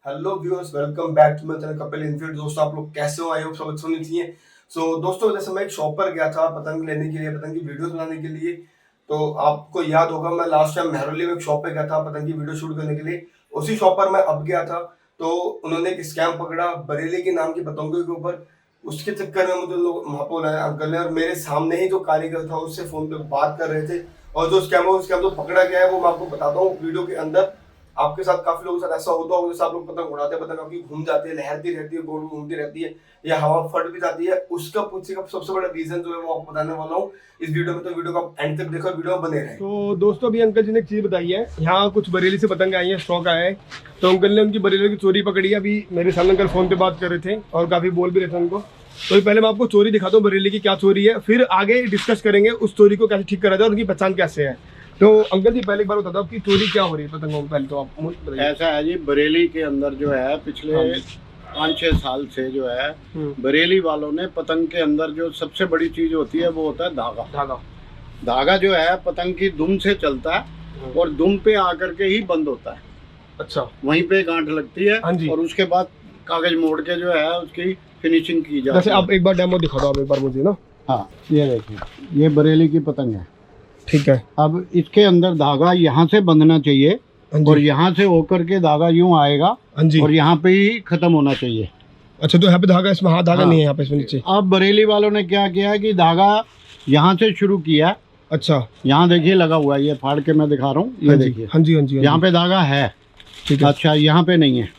Hello viewers, welcome back to my channel Kapil infinite. दोस्तों, आप लोग कैसे हो? आई होप सब अच्छे होने चाहिए। दोस्तों, जैसे मैं एक शॉप पर गया था पतंग लेने के लिए, पतंग की वीडियोस बनाने के लिए। तो आपको याद होगा, मैं लास्ट टाइम मेहरौली में एक शॉप पे गया था पतंग की वीडियो शूट करने के लिए। उसी शॉप पर मैं अब गया था। तो उन्होंने एक स्कैम पकड़ा बरेली के नाम की पतंगों के ऊपर। उसके चक्कर में मुझे लोग वहां पर लाए अंकल ने, और मेरे सामने ही जो कारीगर था उससे फोन पे बात कर रहे थे। और जो स्कैम जो पकड़ा गया है वो मैं आपको बताता हूँ वीडियो के अंदर। आपके साथ काफी लोगों के साथ ऐसा होता होगा, जैसे आप लोग पतंग उड़ाते हैं, पतंग आपकी घूम जाती है, लहरती रहती है, गोल घूमती रहती है, या हवा फट भी जाती है। उसका पीछे का सबसे बड़ा रीजन जो है वो आपको बताने वाला हूँ इस वीडियो में। तो वीडियो का एंड तक देखो, वीडियो में बने रहे। तो दोस्तों, अभी अंकल जी ने एक चीज बताई है। यहाँ कुछ बरेली से पतंग आई है, स्टॉक आया है। तो अंकल ने उनकी बरेली की चोरी पकड़ी है। अभी मेरे सामने अंकल फोन पे बात कर रहे थे और काफी बोल भी रहे थे उनको। तो पहले मैं आपको चोरी दिखाता हूँ बरेली की, क्या चोरी है, फिर आगे डिस्कस करेंगे उस चोरी को कैसे ठीक करा जाए और उनकी पहचान कैसे है। तो अंकल जी, पहले एक बार बता दो आपकी चोरी क्या हो रही है पतंगों में, पहले तो आप बताइए। ऐसा है जी, बरेली के अंदर जो है पिछले 5-6 साल से जो है बरेली वालों ने पतंग के अंदर जो सबसे बड़ी चीज होती है वो होता है धागा। धागा जो है पतंग की दुम से चलता है और दुम पे आकर के ही बंद होता है। अच्छा, वहीं पे गांठ लगती है और उसके बाद कागज मोड़ के जो है उसकी फिनिशिंग की जाती है। जैसे आप एक बार डेमो दिखा दो आप एक बार मुझे ना। हाँ, ये देखिए, ये बरेली की पतंग है। ठीक है। अब इसके अंदर धागा यहाँ से बंधना चाहिए और यहाँ से होकर के धागा यूं आएगा और यहाँ पे ही खत्म होना चाहिए। अच्छा, तो यहाँ पे धागा, इसमें धागा नहीं है यहाँ पे, इसमें नीचे। अब बरेली वालों ने क्या किया है कि धागा यहाँ से शुरू किया। अच्छा, यहाँ देखिए लगा हुआ है, ये फाड़ के मैं दिखा रहा हूँ, ये देखिए। हाँ जी, हाँ जी, यहाँ पे धागा है। ठीक है। अच्छा, यहाँ पे नहीं है।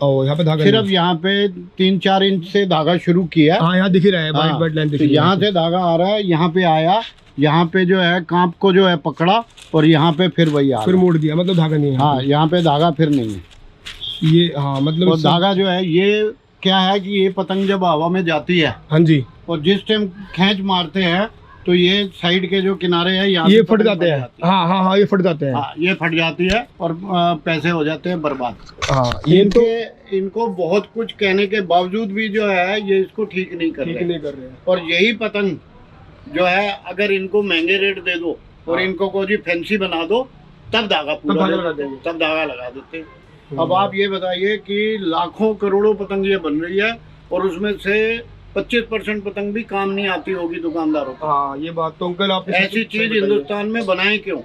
ओ, यहाँ पे धागा सिर्फ यहाँ पे 3-4 इंच से धागा शुरू किया। हाँ, यहाँ दिख ही रहा है, वाइट लाइन दिख रही है। यहाँ से धागा आ रहा है, यहाँ पे आया, यहाँ पे जो है कांप को जो है पकड़ा और यहाँ पे फिर वही आ, फिर मोड़ दिया, मतलब धागा नहीं है। हाँ, यहाँ पे धागा फिर नहीं है ये। हाँ, मतलब और धागा जो है ये क्या है कि ये पतंग जब हवा में जाती है, हाँ जी, और जिस टाइम खींच मारते हैं तो ये साइड के जो किनारे हैं यहाँ ये फट जाते हैं। हाँ हाँ हाँ, ये फट जाते हैं। हाँ, ये फट जाती है और पैसे हो जाते हैं बर्बाद। हाँ, इनको बहुत कुछ कहने के बावजूद भी जो है ये इसको ठीक नहीं कर रहे। और यही पतंग जो है अगर इनको महंगे रेट दे दो और इनको को जी फैंसी बना दो, तब धागा पूरा तब धागा लगा देते हैं। अब आप ये बताइए कि लाखों करोड़ों पतंग ये बन रही है और उसमें से 25% पतंग भी काम नहीं आती होगी दुकानदारों को। हाँ, ये बात तो अंकल आप ऐसी चीज हिंदुस्तान में बनाए क्यों?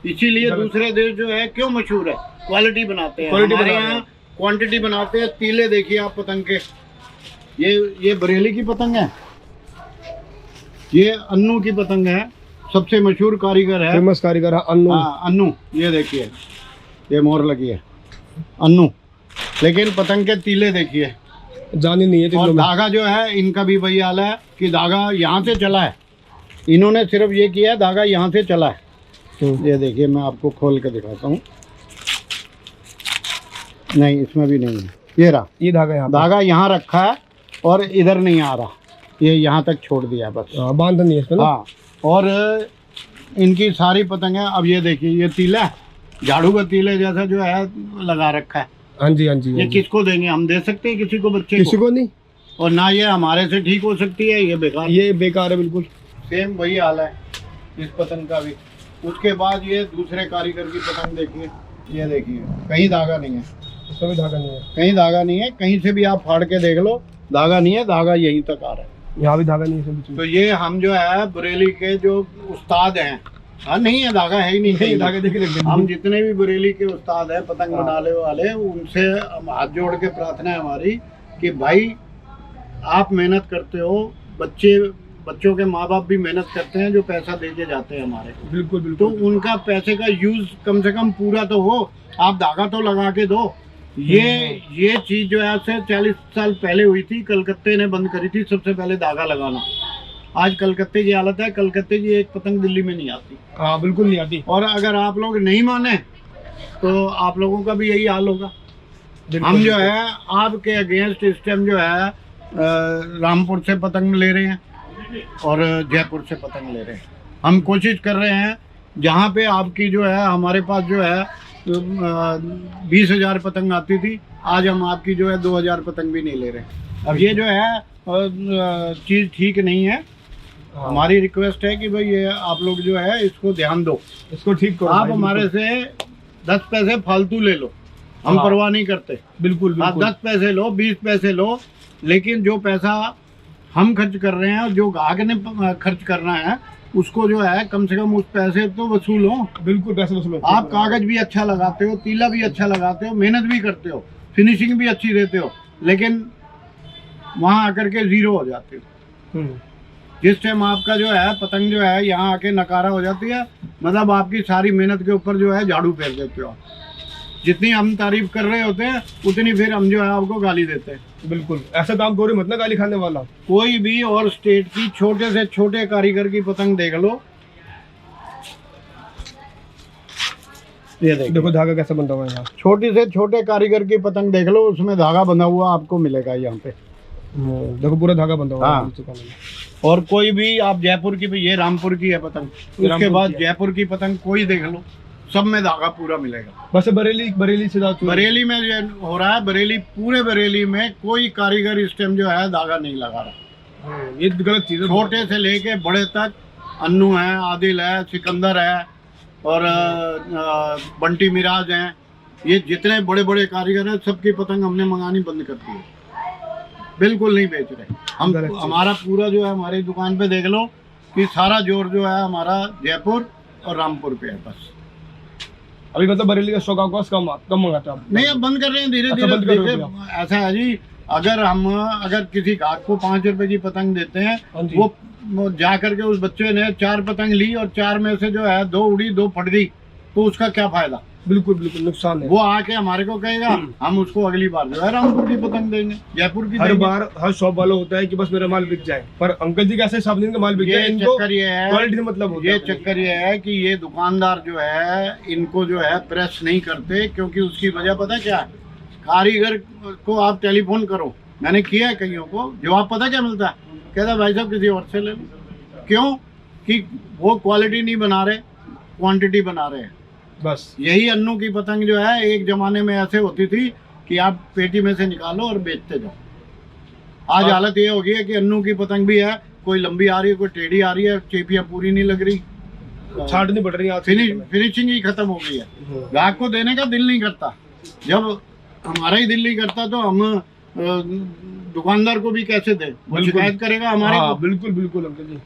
इसीलिए दूसरे देश जो है क्यों मशहूर है, क्वालिटी बनाते हैं। हमारे यहाँ क्वांटिटी बनाते हैं। तीले देखिए आप पतंग के, ये बरेली की पतंग है, ये अन्नू की पतंग है, सबसे मशहूर कारीगर है, फेमस कारीगर है अन्नू। हाँ, अन्नू, ये देखिए, ये मोहर लगी है अन्नू। लेकिन पतंग के तीले देखिए, जानी नहीं है। और धागा जो है इनका भी वही हाल है कि धागा यहाँ से चला है। इन्होंने सिर्फ ये किया है, धागा यहाँ से चला है। ये देखिए, मैं आपको खोल के दिखाता हूँ। नहीं, इसमें भी नहीं है। ये रहा, ये धागा यहाँ रखा है और इधर नहीं आ रहा, ये यहाँ तक छोड़ दिया बस, बांध नहीं है इसमें। हाँ, और इनकी सारी पतंग है। अब ये देखिए, ये तीला झाड़ू का तीले जैसा जो है लगा रखा है। हाँ जी, हाँ जी। ये किसको देंगे? हम दे सकते हैं किसी को? बच्चे किसी को नहीं। और ना ये हमारे से ठीक हो सकती है, ये बेकार है बिल्कुल। सेम वही हाल है इस पतंग का भी। उसके बाद ये दूसरे कारीगर की पतंग देखिए, ये देखिए, कहीं धागा नहीं है, इसमें भी धागा नहीं है, कहीं धागा नहीं है। कहीं से भी आप फाड़ के देख लो, धागा नहीं है, धागा यहीं तक आ रहा है, यहाँ भी धागा नहीं है। तो ये हम जो है बरेली के जो उस्ताद हैं, हाँ, नहीं है, धागा है ही नहीं धागा देख रहे। हम जितने भी बरेली के उस्ताद हैं पतंग बनाने वाले, उनसे हम हाथ जोड़ के प्रार्थना है हमारी कि भाई आप मेहनत करते हो, बच्चों के माँ बाप भी मेहनत करते हैं जो पैसा दे के जाते हैं हमारे। बिल्कुल बिल्कुल। तो उनका पैसे का यूज कम से कम पूरा तो हो, आप धागा तो लगा के दो। ये चीज जो है आज से 40 साल पहले हुई थी, कलकत्ते ने बंद करी थी सबसे पहले धागा लगाना। आज कलकत्ते की हालत है, कलकत्ते की एक पतंग दिल्ली में नहीं आती। हाँ, बिल्कुल नहीं आती। और अगर आप लोग नहीं माने तो आप लोगों का भी यही हाल होगा। हम जो है आपके अगेंस्ट इस टाइम जो है रामपुर से पतंग ले रहे हैं और जयपुर से पतंग ले रहे हैं। हम कोशिश कर रहे हैं जहाँ पे आपकी जो है, हमारे पास जो है 20,000 पतंग आती थी, आज हम आपकी जो है 2,000 पतंग भी नहीं ले रहे। अब ये जो है चीज़ ठीक नहीं है। हमारी रिक्वेस्ट है कि भाई ये आप लोग जो है इसको ध्यान दो, इसको ठीक करो। आप हमारे से 10 पैसे फालतू ले लो, हम परवाह नहीं करते। बिल्कुल आप 10 पैसे लो, 20 पैसे लो, लेकिन जो पैसा हम खर्च कर रहे हैं और जो ग्राहक ने खर्च करना है उसको जो है कम से कम उस पैसे तो वसूलो। बिल्कुल पैसे वसूलो। आप कागज भी अच्छा लगाते हो, तीला भी अच्छा लगाते हो, मेहनत भी करते हो, फिनिशिंग भी अच्छी देते हो, लेकिन वहाँ आकर के जीरो हो जाते हो। जिस टाइम आपका जो है पतंग जो है यहाँ आके नकारा हो जाती है, मतलब आपकी सारी मेहनत के ऊपर जो है झाड़ू फेर देते हो। जितनी हम तारीफ कर रहे होते हैं उतनी फिर हम जो है आपको गाली देते हैं। बिल्कुल ऐसा काम करो मत ना, गाली खाने वाला। कोई भी और स्टेट की छोटे से छोटे कारीगर की पतंग देख लो, ये देखो धागा कैसा बंधा हुआ है यहाँ। छोटी से छोटे कारीगर की पतंग देख लो, उसमें धागा बंधा हुआ आपको मिलेगा यहाँ पे। देखो पूरा धागा बंधा हुआ हाँ। और कोई भी आप जयपुर की भी, ये रामपुर की है पतंग, उसके बाद जयपुर की पतंग कोई देख लो, सब में धागा पूरा मिलेगा। बस बरेली से बरेली में ये हो रहा है, पूरे बरेली में कोई कारीगर इस टाइम जो है धागा नहीं लगा रहा। ये गलत चीज है। छोटे से लेके बड़े तक, अन्नू है, आदिल है, सिकंदर है और बंटी मिराज हैं, ये जितने बड़े बड़े कारीगर हैं सबकी पतंग हमने मंगानी बंद कर दी है, बिल्कुल नहीं बेच रहे हम। हमारा पूरा जो है हमारी दुकान पे देख लो कि सारा जोर जो है हमारा जयपुर और रामपुर पे है बस। अभी मतलब बरेली का स्टॉक आपको कम मंगाता है? नहीं, अब बंद कर रहे हैं धीरे धीरे। ऐसा है जी, अगर किसी ग्राहक को 5 रुपए की पतंग देते हैं, वो जा करके उस बच्चे ने 4 पतंग ली और 4 में से जो है 2 उड़ी 2 फट गई, तो उसका क्या फायदा? बिल्कुल नुकसान है। वो आके हमारे को कहेगा, हम उसको अगली बार जो है रामपुर की पतंग देंगे, जयपुर की। हर बार हर शॉप वाला होता है कि बस मेरा माल बिक जाए, पर अंकल जी कैसे सब दिन का माल बिक जाए? चक्कर ये है, क्वालिटी से मतलब होता है। ये चक्कर ये है कि ये दुकानदार जो है इनको जो है प्रेस नहीं करते, क्योंकि उसकी वजह पता क्या है? कारीगर को आप टेलीफोन करो, मैंने किया है कईयों को, जवाब पता क्या मिलता है? कहता भाई साहब किसी और से ले लो। क्यों? कि वो क्वालिटी नहीं बना रहे, क्वांटिटी बना रहे हैं बस। यही अन्नू की पतंग जो है एक जमाने में ऐसे होती थी कि आप पेटी में से निकालो और बेचते जाओ। आज हालत ये हो गई है कि अन्नू की पतंग भी है, कोई लंबी आ रही है, कोई टेढ़ी आ रही है, चेपियां पूरी नहीं लग रही, छाट नहीं पड़ रही, फिनिशिंग ही खत्म हो गई है। ग्राहक को देने का दिल नहीं करता। जब हमारा ही दिल नहीं करता तो हम दुकानदार को भी कैसे दें? वो शिकायत करेगा हमारे को। बिल्कुल बिल्कुल अंकल जी।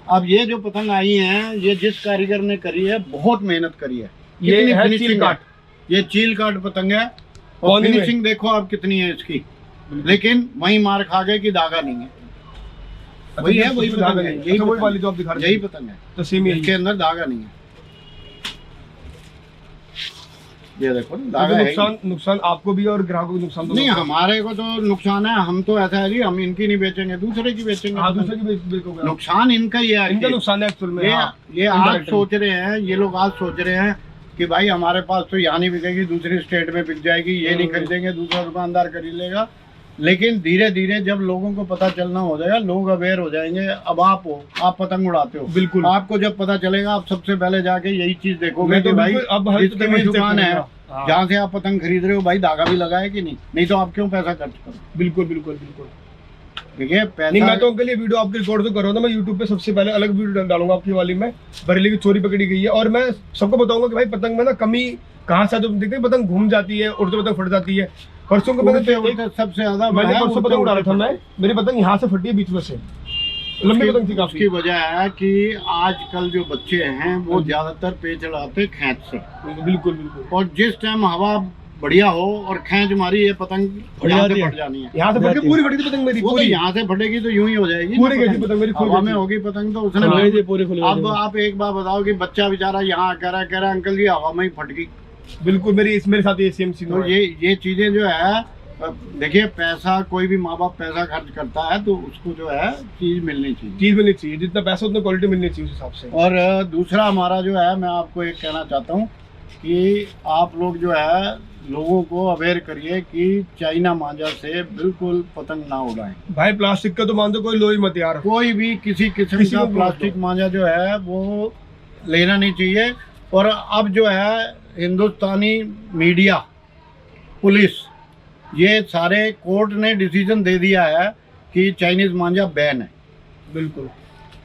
अब ये जो पतंग आई है, ये जिस कारीगर ने करी है, बहुत मेहनत करी है। ये है चील काट, ये चील काट पतंग है और फिनिशिंग देखो आप कितनी है इसकी, लेकिन वही मार खा गए कि धागा नहीं है। वही है, वही पतंग है, यही वाली जो आप दिखा रहे हैं, यही पतंग है, तो सेम ही इसके अंदर धागा नहीं है। ये देखो धागा है। नुकसान आपको भी और ग्राहकों को नुकसान नहीं, हमारे को तो नुकसान है। हम तो ऐसा है जी, हम इनकी नहीं बेचेंगे, दूसरे की बेचेंगे। दूसरे की नुकसान इनका ही है, इनका नुकसान है एक्चुअल में। ये आज सोच रहे हैं, ये लोग आज सोच रहे हैं कि भाई हमारे पास तो यहाँ नहीं बिकेगी, दूसरी स्टेट में बिक जाएगी, ये नहीं खरीदेंगे, दूसरा दुकानदार खरीद लेगा। लेकिन धीरे धीरे जब लोगों को पता चलना हो जाएगा, लोग अवेयर हो जाएंगे। अब आप पतंग उड़ाते हो, बिल्कुल आपको जब पता चलेगा, आप सबसे पहले जाके यही चीज देखोगे कि भाई इसकी दुकान है जहाँ से आप पतंग खरीद रहे हो, भाई धागा भी लगा है कि नहीं तो आप क्यों पैसा खर्च करो? बिल्कुल बिल्कुल बिल्कुल। देखिए पैसा नहीं, मैं तो अंकल ये वीडियो आपके रिकॉर्ड तो कर रहा हूँ, मैं यूट्यूब पे सबसे पहले अलग वीडियो डालूंगा आपकी वाली में, बरेली की चोरी पकड़ी गई है। और मैं सबको बताऊंगा कि भाई पतंग में ना कमी कहाँ से, जो देखते हैं पतंग घूम जाती है, उड़ते पतंग फट जाती है। परसों को मैंने सबसे ज्यादा मैंने परसों पतंग उड़ा रहा था मैं, मेरी पतंग यहाँ से फटी है बीच में से, लंबी पतंग थी काफी। उसकी वजह है कि आजकल जो बच्चे हैं वो ज्यादातर पेच चढ़ाते खैंच से। बिल्कुल बिल्कुल। और जिस टाइम हवा बढ़िया हो और खैंच मारी, ये पतंग यहाँ से फट जानी है। यहाँ से फट के पूरी फटी थी पतंग मेरी, पूरी यहाँ से फटेगी तो यूं ही हो जाएगी, पूरी गई थी पतंग मेरी, हवा में होगी पतंग तो उसने पूरी। अब आप एक बार बताओ कि बच्चा बेचारा यहाँ कह रहा है अंकल जी हवा में ही फट गई। बिल्कुल मेरे साथ ये सेम सीन। तो ये चीजें जो है, देखिए पैसा, कोई भी माँ बाप पैसा खर्च करता है तो उसको जो है चीज मिलनी चाहिए, जितना पैसा उतना क्वालिटी मिलनी चाहिए उस हिसाब से। और दूसरा हमारा जो है, मैं आपको एक कहना चाहता हूँ कि आप लोग जो है लोगों को अवेयर करिए कि चाइना मांझा से बिल्कुल पतंग ना उड़ाएं। भाई प्लास्टिक का तो मान दो, कोई लो ही मत यार। कोई भी किसी किस्म का प्लास्टिक मांझा जो है वो लेना नहीं चाहिए। और अब जो है हिंदुस्तानी मीडिया, पुलिस, ये सारे कोर्ट ने डिसीजन दे दिया है कि चाइनीज मांझा बैन है। बिल्कुल।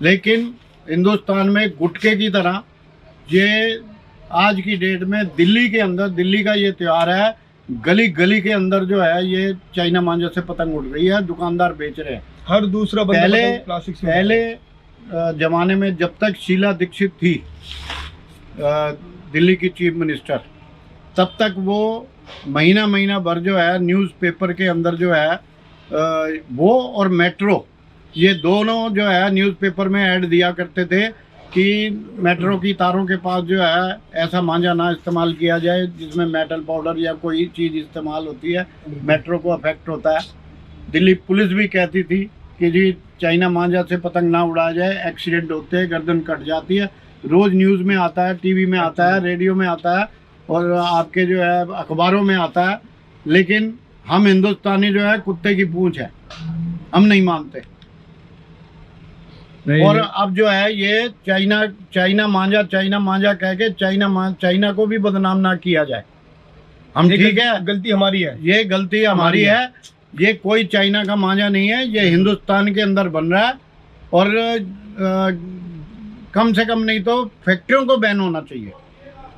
लेकिन हिंदुस्तान में गुटके की तरह ये आज की डेट में दिल्ली के अंदर, दिल्ली का ये त्यौहार है गली गली के अंदर जो है ये चाइना मांझा से पतंग उड़ रही है, दुकानदार बेच रहे हैं। हर दूसरा बंदा पहले पतंग प्लास्टिक से पहले जमाने में जब तक शीला दीक्षित थी दिल्ली की चीफ मिनिस्टर, तब तक वो महीना महीना भर जो है न्यूज़पेपर के अंदर जो है वो और मेट्रो, ये दोनों जो है न्यूज़पेपर में ऐड दिया करते थे कि मेट्रो की तारों के पास जो है ऐसा मांझा ना इस्तेमाल किया जाए जिसमें मेटल पाउडर या कोई चीज़ इस्तेमाल होती है, मेट्रो को अफेक्ट होता है। दिल्ली पुलिस भी कहती थी कि जी चाइना मांझा से पतंग ना उड़ाया जाए, एक्सीडेंट होते हैं, गर्दन कट जाती है। रोज़ न्यूज़ में आता है, टीवी में आता है, रेडियो में आता है और आपके जो है अखबारों में आता है, लेकिन हम हिंदुस्तानी जो है कुत्ते की पूंछ है, हम नहीं मानते। और अब जो है ये चाइना मांझा कह के चाइना को भी बदनाम ना किया जाए। हम ठीक है, गलती हमारी है, ये गलती हमारी है। ये कोई चाइना का मांझा नहीं है, ये हिंदुस्तान के अंदर बन रहा है और कम से कम नहीं तो फैक्ट्रियों को बैन होना चाहिए।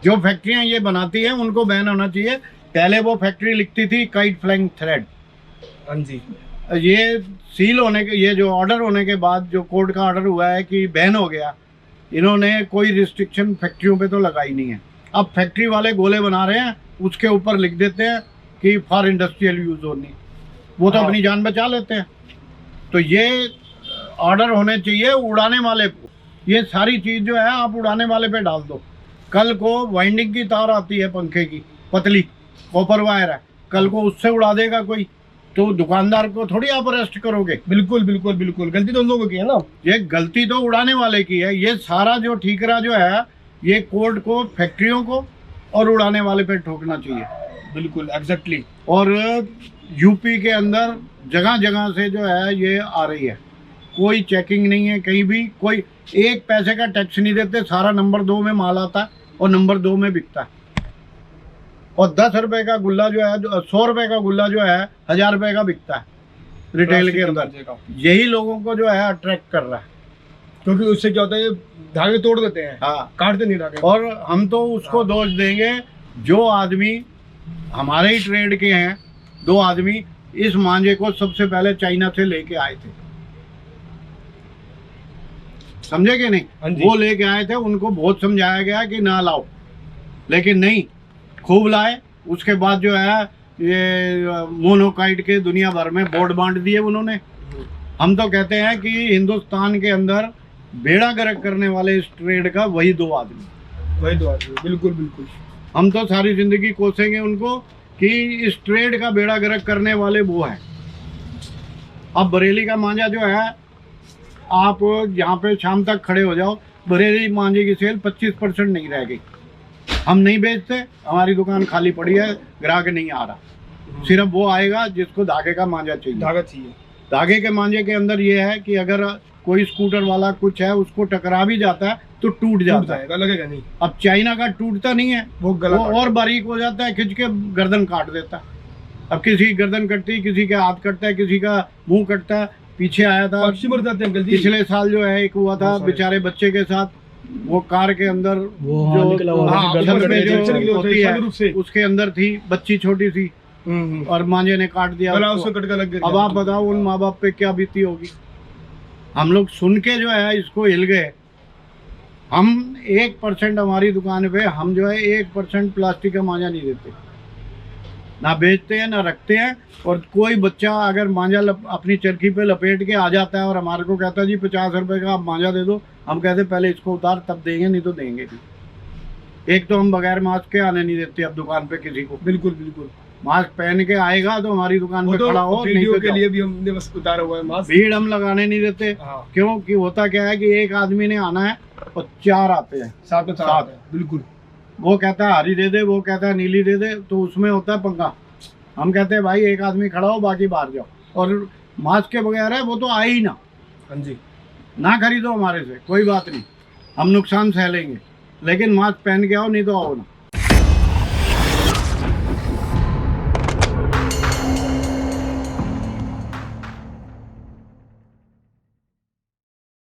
जो फैक्ट्रियां ये बनाती हैं उनको बैन होना चाहिए। पहले वो फैक्ट्री लिखती थी काइट फ्लाइंग थ्रेड। हाँ जी, ये सील होने के, ये जो ऑर्डर होने के बाद जो कोर्ट का ऑर्डर हुआ है कि बैन हो गया, इन्होंने कोई रिस्ट्रिक्शन फैक्ट्रियों पे तो लगाई नहीं है। अब फैक्ट्री वाले गोले बना रहे हैं, उसके ऊपर लिख देते हैं कि फॉर इंडस्ट्रियल यूज ओनली, वो तो अपनी जान बचा लेते हैं। तो ये ऑर्डर होने चाहिए उड़ाने वाले को, ये सारी चीज़ जो है आप उड़ाने वाले पे डाल दो। कल को वाइंडिंग की तार आती है पंखे की, पतली कॉपर वायर है, कल को उससे उड़ा देगा कोई, तो दुकानदार को थोड़ी आप अरेस्ट करोगे। बिल्कुल बिल्कुल बिल्कुल, गलती तो उन लोगों की है ना। ये गलती तो उड़ाने वाले की है। ये सारा जो ठीकरा जो है ये कोर्ट को, फैक्ट्रियों को और उड़ाने वाले पे ठोकना चाहिए। बिल्कुल एग्जैक्टली। और यूपी के अंदर जगह जगह से जो है ये आ रही है, कोई चेकिंग नहीं है कहीं भी, कोई एक पैसे का टैक्स नहीं देते, सारा नंबर 2 में माल आता है और नंबर 2 में बिकता है। और 10 रुपए का गुल्ला जो है, 100 रुपए का गुल्ला जो है 1000 रुपए का बिकता है रिटेल के अंदर। यही लोगों को जो है अट्रैक्ट कर रहा है, क्योंकि उससे क्या होता है, धागे तोड़ देते हैं, हाँ, काटते नहीं धागे। और हम तो उसको दोष देंगे जो आदमी हमारे ही ट्रेड के हैं, 2 आदमी इस मांझे को सबसे पहले चाइना से लेके आए थे, समझे कि नहीं? वो लेके आए थे, उनको बहुत समझाया गया कि ना लाओ, लेकिन नहीं, खूब लाए। उसके बाद जो है ये मोनोकाइट के दुनिया भर में बोर्ड बांट दिए उन्होंने। हम तो कहते हैं कि हिंदुस्तान के अंदर बेड़ा गर्क करने वाले इस ट्रेड का वही 2 आदमी, बिल्कुल बिल्कुल। हम तो सारी जिंदगी कोसेंगे उनको कि इस ट्रेड का बेड़ा गर्क करने वाले वो है। अब बरेली का मांझा जो है, आप यहाँ पे शाम तक खड़े हो जाओ, बरेली मांझे की सेल 25% नहीं रह गई। हम नहीं बेचते, हमारी दुकान खाली पड़ी है, ग्राहक नहीं आ रहा। सिर्फ वो आएगा जिसको धागे का मांझा चाहिए। धागा चाहिए। धागे के मांझे के अंदर ये है कि अगर कोई स्कूटर वाला कुछ है उसको टकरा भी जाता है तो टूट जाता है, लगेगा नहीं। अब चाइना का टूटता नहीं है, वो और बारीक हो जाता है, खिंच के गर्दन काट देता है। अब किसी की गर्दन कटती है, किसी का हाथ कटता है, किसी का मुंह कटता है। पीछे आया था, पक्षी मर जाते हैं पिछले साल जो है एक हुआ था बेचारे बच्चे के साथ, वो कार के अंदर जो होती है उसके अंदर थी, बच्ची छोटी थी और मांझे ने काट दिया। अब आप बताओ उन माँ बाप पे क्या बीती होगी। हम लोग सुन के जो है इसको हिल गए। हम 1% हमारी दुकान पे हम जो है 1% प्लास्टिक का मांझा नहीं देते, ना बेचते हैं ना रखते हैं। और कोई बच्चा अगर मांझा अपनी चरखी पे लपेट के आ जाता है और हमारे को कहता है जी 50 रुपए का आप मांझा दे दो, हम कहते पहले इसको उतार तब देंगे, नहीं तो देंगे नहीं। एक तो हम बगैर मास्क के आने नहीं देते अब दुकान पे किसी को। बिल्कुल बिल्कुल, मास्क पहन के आएगा तो हमारी दुकान पे खड़ा हो, नहीं तो के लिए भी हमने बस उतारा हुआ है मास्क। भीड़ हम लगाने नहीं देते। क्योंकि होता क्या है कि एक आदमी ने आना है और 4 आते हैं साथ में साथ। बिल्कुल, वो कहता है हरी दे दे, वो कहता है नीली दे दे, तो उसमें होता है पंगा। हम कहते हैं भाई एक आदमी खड़ा हो, बाकी बाहर जाओ। और मास्क के बगैर है वो तो आए ही ना। हाँ जी, ना खरीदो हमारे से, कोई बात नहीं, हम नुकसान सह लेंगे, लेकिन मास्क पहन के आओ, नहीं तो आओ ना।